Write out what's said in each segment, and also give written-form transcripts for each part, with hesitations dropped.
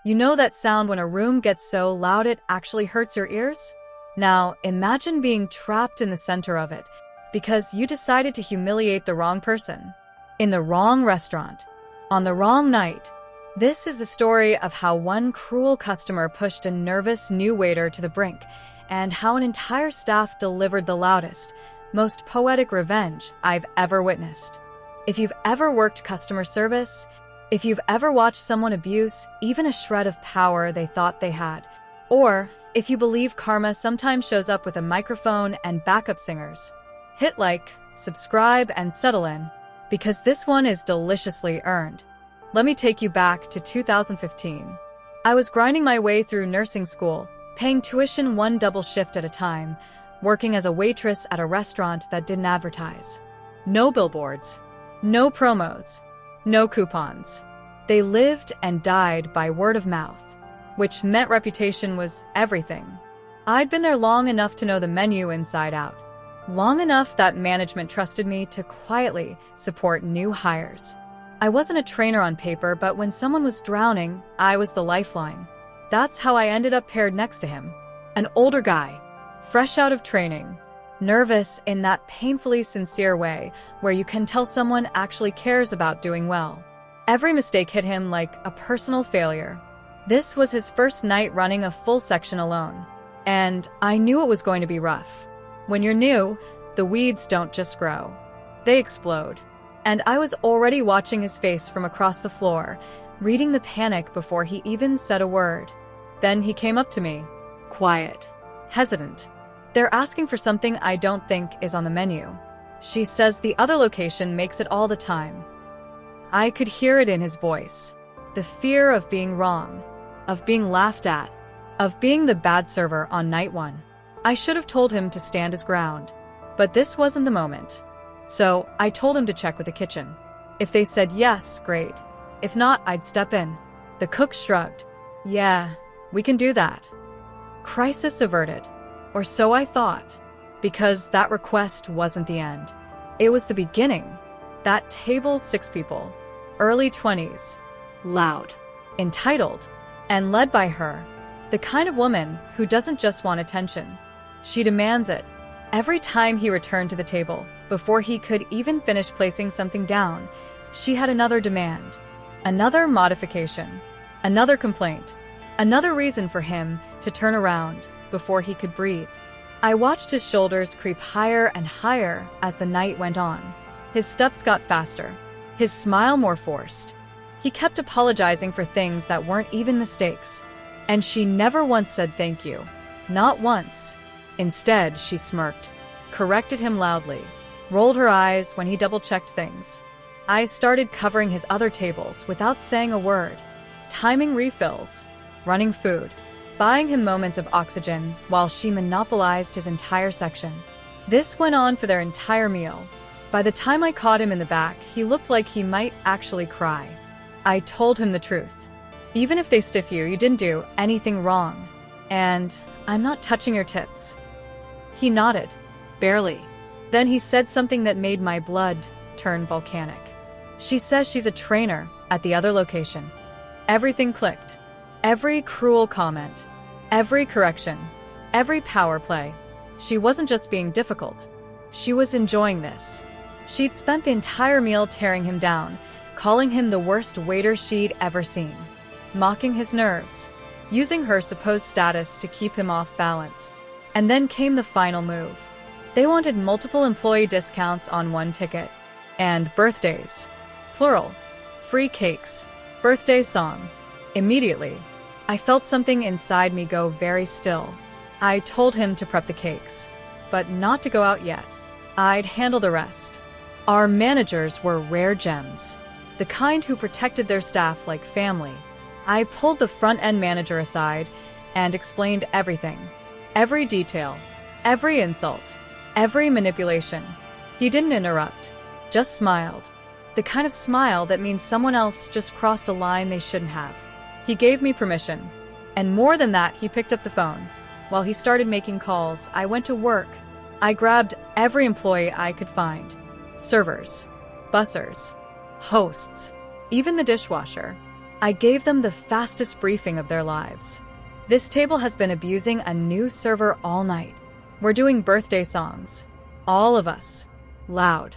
You know that sound when a room gets so loud it actually hurts your ears? Now, imagine being trapped in the center of it because you decided to humiliate the wrong person, in the wrong restaurant, on the wrong night. This is the story of how one cruel customer pushed a nervous new waiter to the brink, and how an entire staff delivered the loudest, most poetic revenge I've ever witnessed. If you've ever worked customer service, if you've ever watched someone abuse even a shred of power they thought they had, or if you believe karma sometimes shows up with a microphone and backup singers, hit like, subscribe, and settle in, because this one is deliciously earned. Let me take you back to 2015. I was grinding my way through nursing school, paying tuition one double shift at a time, working as a waitress at a restaurant that didn't advertise. No billboards, no promos, no coupons. They lived and died by word of mouth, which meant reputation was everything. I'd been there long enough to know the menu inside out, long enough that management trusted me to quietly support new hires. I wasn't a trainer on paper, but when someone was drowning, I was the lifeline. That's how I ended up paired next to him. An older guy, fresh out of training, nervous in that painfully sincere way where you can tell someone actually cares about doing well. Every mistake hit him like a personal failure. This was his first night running a full section alone, and I knew it was going to be rough. When you're new, the weeds don't just grow. They explode. And I was already watching his face from across the floor, reading the panic before he even said a word. Then he came up to me, quiet, hesitant. They're asking for something I don't think is on the menu. She says the other location makes it all the time. I could hear it in his voice. The fear of being wrong, of being laughed at, of being the bad server on night one. I should have told him to stand his ground, but this wasn't the moment. So I told him to check with the kitchen. If they said yes, great. If not, I'd step in. The cook shrugged. Yeah, we can do that. Crisis averted. Or so I thought. Because that request wasn't the end. It was the beginning. That table, 6 people. Early 20s. Loud. Entitled. And led by her. The kind of woman who doesn't just want attention. She demands it. Every time he returned to the table, before he could even finish placing something down, she had another demand, another modification, another complaint, another reason for him to turn around before he could breathe. I watched his shoulders creep higher and higher as the night went on. His steps got faster, his smile more forced. He kept apologizing for things that weren't even mistakes. And she never once said thank you. Not once. Instead, she smirked, corrected him loudly, rolled her eyes when he double-checked things. I started covering his other tables without saying a word, timing refills, running food, buying him moments of oxygen while she monopolized his entire section. This went on for their entire meal. By the time I caught him in the back, he looked like he might actually cry. I told him the truth. Even if they stiff you, you didn't do anything wrong. And I'm not touching your tips. He nodded. Barely. Then he said something that made my blood turn volcanic. She says she's a trainer at the other location. Everything clicked. Every cruel comment. Every correction. Every power play. She wasn't just being difficult. She was enjoying this. She'd spent the entire meal tearing him down, calling him the worst waiter she'd ever seen, mocking his nerves, using her supposed status to keep him off balance. And then came the final move. They wanted multiple employee discounts on one ticket. And birthdays. Plural. Free cakes. Birthday song. Immediately, I felt something inside me go very still. I told him to prep the cakes, but not to go out yet. I'd handle the rest. Our managers were rare gems, the kind who protected their staff like family. I pulled the front-end manager aside and explained everything. Every detail, every insult, every manipulation. He didn't interrupt, just smiled. The kind of smile that means someone else just crossed a line they shouldn't have. He gave me permission. And more than that, he picked up the phone. While he started making calls, I went to work. I grabbed every employee I could find. Servers, bussers, hosts, even the dishwasher. I gave them the fastest briefing of their lives. This table has been abusing a new server all night. We're doing birthday songs. All of us. Loud.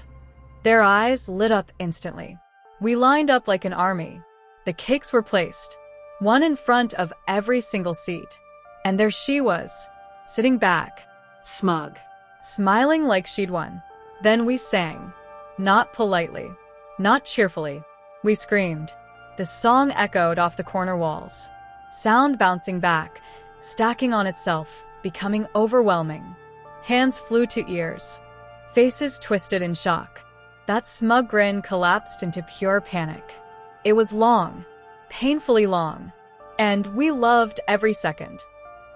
Their eyes lit up instantly. We lined up like an army. The cakes were placed, one in front of every single seat. And there she was, sitting back, smug, smiling like she'd won. Then we sang. Not politely, not cheerfully. We screamed. The song echoed off the corner walls, sound bouncing back, stacking on itself, becoming overwhelming. Hands flew to ears. Faces twisted in shock. That smug grin collapsed into pure panic. It was long, painfully long, and we loved every second.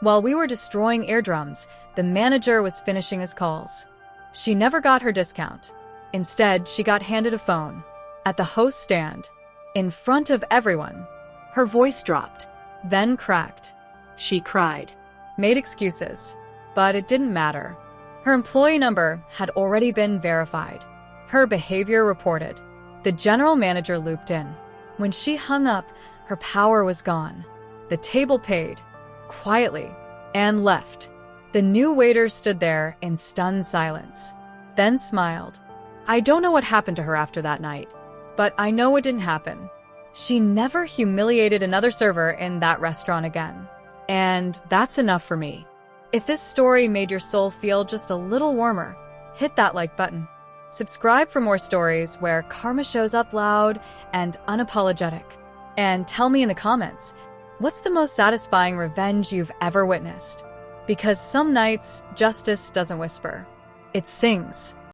While we were destroying eardrums, the manager was finishing his calls. She never got her discount. Instead, she got handed a phone. At the host stand, in front of everyone. Her voice dropped, Then cracked. She cried, Made excuses. But it didn't matter. Her employee number had already been verified. Her behavior reported. The general manager looped in. When she hung up, her power was gone. The table paid, quietly, and left. The new waiter stood there in stunned silence, then smiled. I don't know what happened to her after that night, but I know it didn't happen. She never humiliated another server in that restaurant again. And that's enough for me. If this story made your soul feel just a little warmer, hit that like button. Subscribe for more stories where karma shows up loud and unapologetic. And tell me in the comments, what's the most satisfying revenge you've ever witnessed? Because some nights, justice doesn't whisper. It sings.